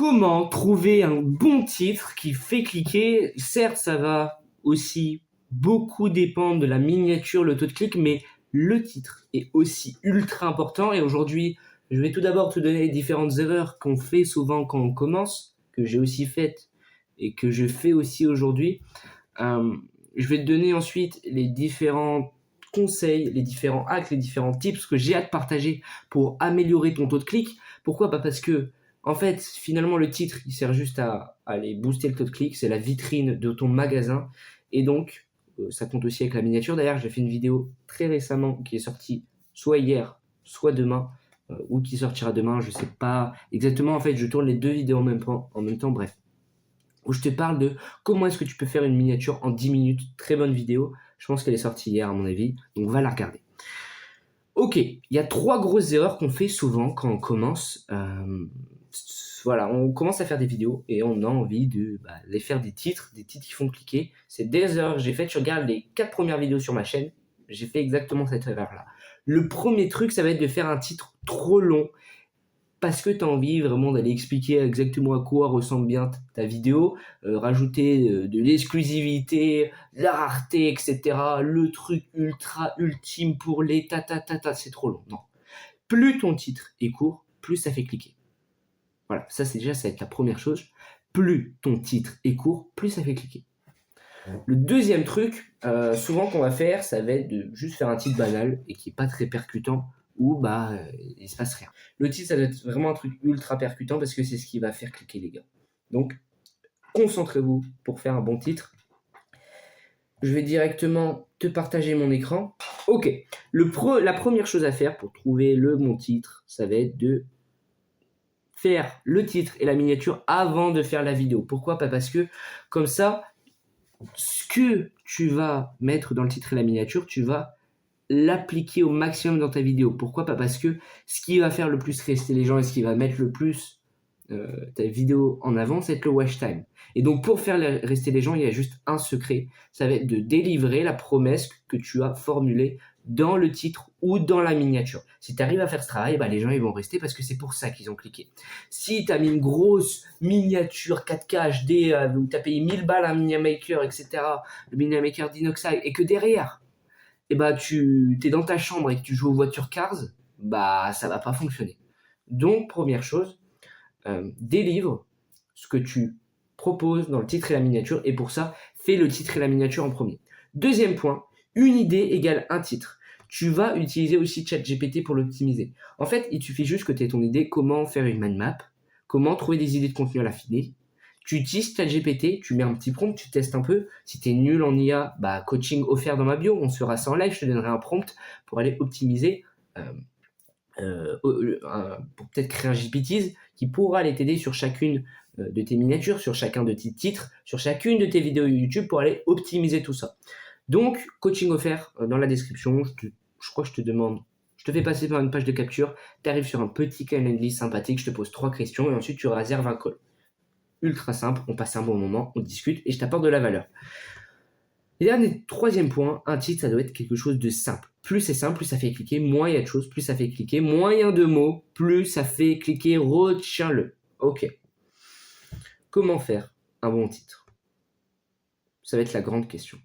Comment trouver un bon titre qui fait cliquer? Certes, ça va aussi beaucoup dépendre de la miniature, le taux de clic, mais le titre est aussi ultra important. Et aujourd'hui, je vais tout d'abord te donner les différentes erreurs qu'on fait souvent quand on commence, que j'ai aussi faites et que je fais aussi aujourd'hui. Euh, je vais te donner ensuite les différents conseils, les différents hacks, les différents tips que j'ai à te partager pour améliorer ton taux de clic. Pourquoi? Parce que en fait, finalement, le titre, il sert juste à aller booster le taux de clic. C'est la vitrine de ton magasin. Et donc, ça compte aussi avec la miniature. D'ailleurs, j'ai fait une vidéo très récemment qui est sortie soit hier, soit demain, ou qui sortira demain. Je sais pas exactement. En fait, je tourne les deux vidéos en même temps. Bref, où je te parle de comment est-ce que tu peux faire une miniature en 10 minutes. Très bonne vidéo. Je pense qu'elle est sortie hier, à mon avis. Donc, va la regarder. Ok, il y a 3 grosses erreurs qu'on fait souvent quand on commence. Voilà, on commence à faire des vidéos et on a envie de les faire des titres qui font cliquer. C'est des erreurs que j'ai faites. Je regarde les 4 premières vidéos sur ma chaîne. J'ai fait exactement cette erreur-là. Le premier truc, ça va être de faire un titre trop long parce que tu as envie vraiment d'aller expliquer exactement à quoi ressemble bien ta vidéo, rajouter de l'exclusivité, de la rareté, etc. Le truc ultra ultime pour les c'est trop long. Non. Plus ton titre est court, plus ça fait cliquer. Voilà, ça c'est déjà, ça va être la première chose. Plus ton titre est court, plus ça fait cliquer. Le deuxième truc, souvent qu'on va faire, ça va être de juste faire un titre banal et qui est pas très percutant où il se passe rien. Le titre, ça doit être vraiment un truc ultra percutant parce que c'est ce qui va faire cliquer les gars. Donc, concentrez-vous pour faire un bon titre. Je vais directement te partager mon écran. Ok, la première chose à faire pour trouver le bon titre, ça va être de faire le titre et la miniature avant de faire la vidéo. Pourquoi? Pas parce que comme ça, ce que tu vas mettre dans le titre et la miniature, tu vas l'appliquer au maximum dans ta vidéo. Pourquoi? Pas parce que ce qui va faire le plus rester les gens et ce qui va mettre le plus ta vidéo en avant, c'est le watch time. Et donc pour faire rester les gens, il y a juste un secret. Ça va être de délivrer la promesse que tu as formulée dans le titre ou dans la miniature. Si tu arrives à faire ce travail, les gens ils vont rester parce que c'est pour ça qu'ils ont cliqué. Si tu as mis une grosse miniature 4K HD où tu as payé 1000 balles un Miniamaker, etc., le Miniamaker d'Inoxide, et que derrière, tu es dans ta chambre et que tu joues aux voitures Cars, ça va pas fonctionner. Donc, première chose, délivre ce que tu proposes dans le titre et la miniature, et pour ça, fais le titre et la miniature en premier. Deuxième point, une idée égale un titre. Tu vas utiliser aussi ChatGPT pour l'optimiser. En fait, il suffit juste que tu aies ton idée, comment faire une mind map, comment trouver des idées de contenu à l'affiner. Tu utilises ChatGPT, tu mets un petit prompt, tu testes un peu. Si tu es nul en IA, coaching offert dans ma bio, on sera ça en live, je te donnerai un prompt pour aller optimiser, pour peut-être créer un GPTs qui pourra aller t'aider sur chacune de tes miniatures, sur chacun de tes titres, sur chacune de tes vidéos YouTube pour aller optimiser tout ça. Donc, coaching offert dans la description, je crois que je te fais passer par une page de capture, tu arrives sur un petit calendrier sympathique, je te pose 3 questions et ensuite tu réserves un call. Ultra simple, on passe un bon moment, on discute et je t'apporte de la valeur. Et dernier, troisième point, un titre, ça doit être quelque chose de simple. Plus c'est simple, plus ça fait cliquer, moins il y a de choses, plus ça fait cliquer, moins il y a de mots, plus ça fait cliquer, retiens-le. Ok. Comment faire un bon titre? Ça va être la grande question.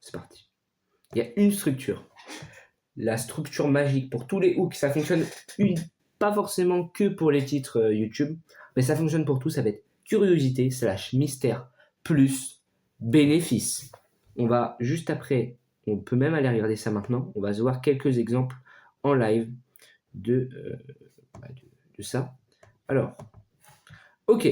C'est parti. Il y a une structure. La structure magique pour tous les hooks, ça fonctionne pas forcément que pour les titres YouTube, mais ça fonctionne pour tout, ça va être curiosité / mystère plus bénéfice. On va juste après, on peut même aller regarder ça maintenant, on va se voir quelques exemples en live de ça. Alors, ok,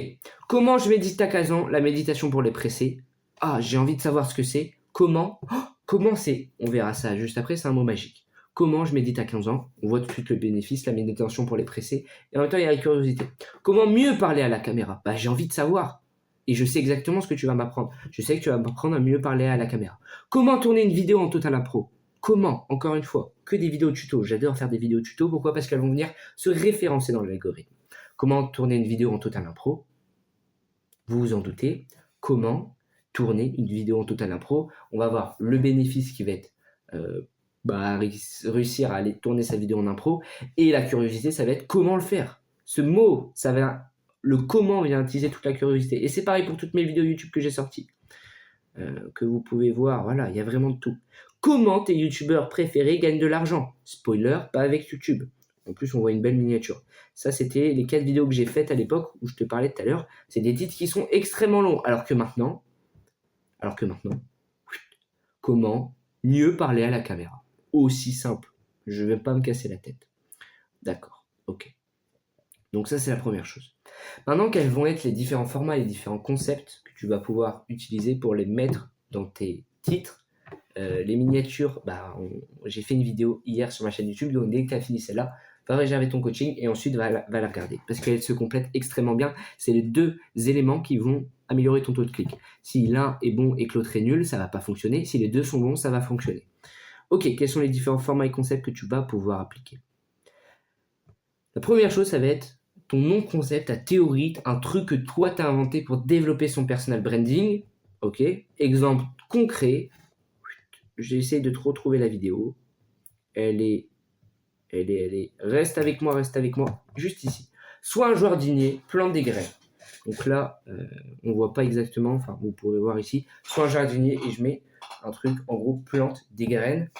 comment je médite à 15 ans? La méditation pour les pressés. Ah, j'ai envie de savoir ce que c'est. Comment? Comment c'est? On verra ça juste après, c'est un mot magique. Comment je médite à 15 ans? On voit tout de suite le bénéfice, la méditation pour les pressés. Et en même temps, il y a la curiosité. Comment mieux parler à la caméra? J'ai envie de savoir. Et je sais exactement ce que tu vas m'apprendre. Je sais que tu vas m'apprendre à mieux parler à la caméra. Comment tourner une vidéo en total impro? Comment? Encore une fois, que des vidéos tuto. J'adore faire des vidéos tuto. Pourquoi? Parce qu'elles vont venir se référencer dans l'algorithme. Comment tourner une vidéo en total impro? Vous vous en doutez. Comment tourner une vidéo en total impro? On va voir le bénéfice qui va être réussir à aller tourner sa vidéo en impro, et la curiosité, ça va être comment le faire. Ce mot, ça va le comment vient attiser toute la curiosité. Et c'est pareil pour toutes mes vidéos YouTube que j'ai sorties. Que vous pouvez voir, voilà, il y a vraiment de tout. Comment tes youtubeurs préférés gagnent de l'argent? Spoiler, pas avec YouTube. En plus, on voit une belle miniature. Ça, c'était les 4 vidéos que j'ai faites à l'époque où je te parlais tout à l'heure. C'est des titres qui sont extrêmement longs. Alors que maintenant, comment mieux parler à la caméra? Aussi simple. Je ne vais pas me casser la tête. D'accord, ok. Donc ça, c'est la première chose. Maintenant, quels vont être les différents formats, les différents concepts que tu vas pouvoir utiliser pour les mettre dans tes titres? Les miniatures, j'ai fait une vidéo hier sur ma chaîne YouTube, donc dès que tu as fini celle-là, va réserver ton coaching et ensuite va la regarder, parce qu'elle se complète extrêmement bien. C'est les 2 éléments qui vont améliorer ton taux de clic. Si l'un est bon et que l'autre est nul, ça va pas fonctionner. Si les 2 sont bons, ça va fonctionner. Ok, quels sont les différents formats et concepts que tu vas pouvoir appliquer? La première chose, ça va être ton nom-concept, ta théorie, un truc que toi tu as inventé pour développer son personal branding. Ok, exemple concret. J'essaie de te retrouver la vidéo. Elle est. Reste avec moi, juste ici. Soit un jardinier plante des graines. Donc là, on voit pas exactement, enfin vous pouvez voir ici. Soit un jardinier et je mets un truc, en gros, plante des graines.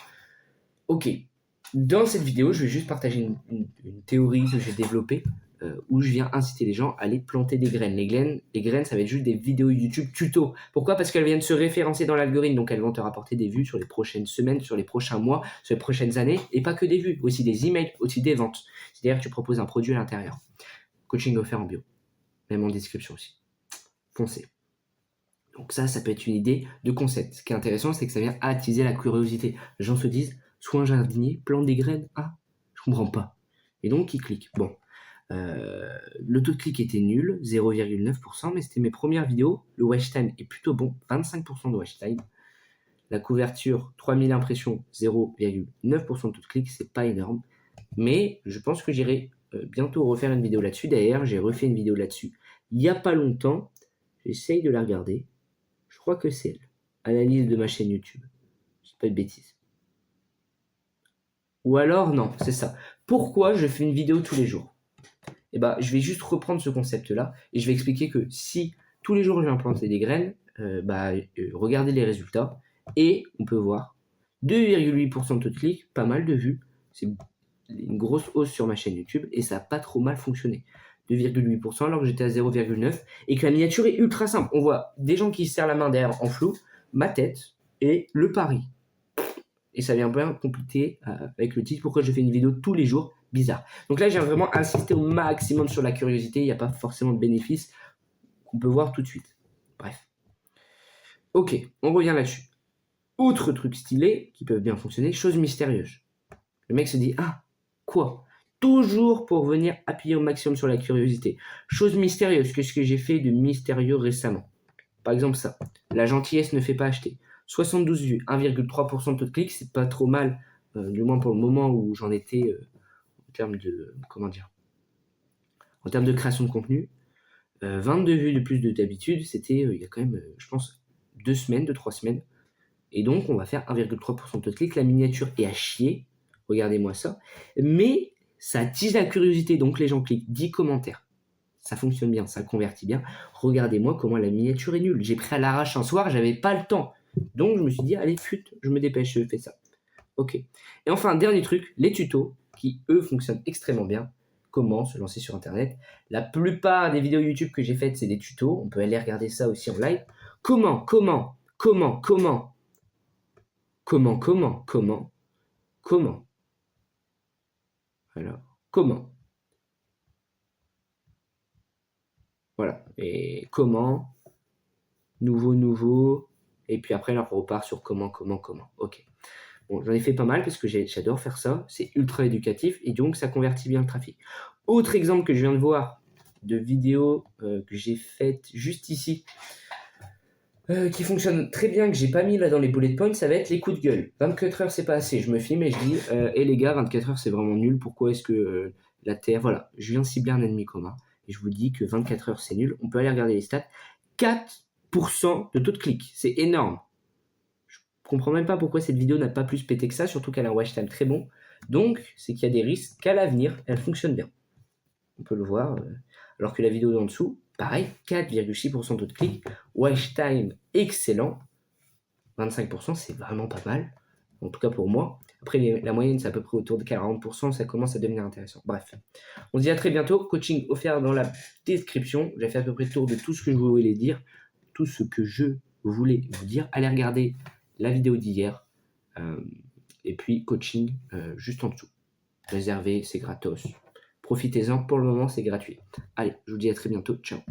Ok. Dans cette vidéo, je vais juste partager une théorie que j'ai développée où je viens inciter les gens à aller planter des graines. Les graines, ça va être juste des vidéos YouTube tuto. Pourquoi? Parce qu'elles viennent se référencer dans l'algorithme, donc elles vont te rapporter des vues sur les prochaines semaines, sur les prochains mois, sur les prochaines années, et pas que des vues, aussi des emails, aussi des ventes. C'est-à-dire que tu proposes un produit à l'intérieur. Coaching offert en bio, même en description aussi. Foncez. Donc ça peut être une idée de concept. Ce qui est intéressant, c'est que ça vient attiser la curiosité. Les gens se disent, soit un jardinier plante des graines. Ah, je comprends pas. Et donc, ils cliquent. Bon. Le taux de clic était nul, 0,9%, mais c'était mes premières vidéos. Le watch time est plutôt bon, 25% de watch time. La couverture, 3000 impressions, 0,9% de taux de clic, c'est pas énorme. Mais je pense que j'irai bientôt refaire une vidéo là-dessus. D'ailleurs, j'ai refait une vidéo là-dessus il n'y a pas longtemps. J'essaye de la regarder. Je crois que c'est elle. Analyse de ma chaîne YouTube. C'est pas de bêtises. Ou alors, non, c'est ça. Pourquoi je fais une vidéo tous les jours? Eh ben, je vais juste reprendre ce concept-là et je vais expliquer que si tous les jours je viens planter des graines, regardez les résultats et on peut voir 2,8% de taux de clic, pas mal de vues. C'est une grosse hausse sur ma chaîne YouTube et ça n'a pas trop mal fonctionné. 2,8% alors que j'étais à 0,9% et que la miniature est ultra simple. On voit des gens qui se serrent la main derrière en flou, ma tête et le pari. Et ça vient bien compliqué avec le titre. Pourquoi je fais une vidéo tous les jours? Bizarre. Donc là, j'ai vraiment insisté au maximum sur la curiosité. Il n'y a pas forcément de bénéfice qu'on peut voir tout de suite. Bref. Ok, on revient là-dessus. Autre truc stylé qui peuvent bien fonctionner, chose mystérieuse. Le mec se dit, ah, quoi? Toujours pour venir appuyer au maximum sur la curiosité. Chose mystérieuse, qu'est-ce que j'ai fait de mystérieux récemment? Par exemple ça, la gentillesse ne fait pas acheter. 72 vues, 1,3% de taux de clic, c'est pas trop mal, du moins pour le moment où j'en étais en termes de, en termes de création de contenu. 22 vues de plus de d'habitude, c'était il y a quand même, je pense, 2 semaines, 2-3 semaines. Et donc, on va faire 1,3% de taux de clic. La miniature est à chier, regardez-moi ça. Mais ça attise la curiosité, donc les gens cliquent. 10 commentaires. Ça fonctionne bien, ça convertit bien. Regardez-moi comment la miniature est nulle. J'ai pris à l'arrache un soir, j'avais pas le temps. Donc je me suis dit, allez, je me dépêche, je fais ça. Ok. Et enfin, dernier truc, les tutos, qui eux fonctionnent extrêmement bien. Comment se lancer sur Internet. La plupart des vidéos YouTube que j'ai faites, c'est des tutos. On peut aller regarder ça aussi en live. Comment Alors, comment Voilà. Et comment nouveau. Et puis après, là, on repart sur comment. Ok. Bon, j'en ai fait pas mal parce que j'adore faire ça. C'est ultra éducatif et donc ça convertit bien le trafic. Autre exemple que je viens de voir de vidéo que j'ai faite juste ici, qui fonctionne très bien, que j'ai pas mis là dans les bullet points, ça va être les coups de gueule. 24 heures, c'est pas assez. Je me filme et je dis, les gars, 24 heures, c'est vraiment nul. Pourquoi est-ce que la Terre... Voilà, je viens cibler un ennemi commun. Et je vous dis que 24 heures, c'est nul. On peut aller regarder les stats. 4% de taux de clic. C'est énorme. Je comprends même pas pourquoi cette vidéo n'a pas plus pété que ça, surtout qu'elle a un watch time très bon. Donc, c'est qu'il y a des risques qu'à l'avenir, elle fonctionne bien. On peut le voir. Alors que la vidéo d'en dessous, pareil, 4,6% de taux de clic, watch time excellent, 25%, c'est vraiment pas mal, en tout cas pour moi. Après, la moyenne, c'est à peu près autour de 40%, ça commence à devenir intéressant. Bref, on se dit à très bientôt. Coaching offert dans la description. J'ai fait à peu près le tour de tout ce que je voulais dire, tout ce que je voulais vous dire. Allez regarder la vidéo d'hier, et puis coaching juste en dessous. Réservez, c'est gratos. Profitez-en, pour le moment, c'est gratuit. Allez, je vous dis à très bientôt. Ciao.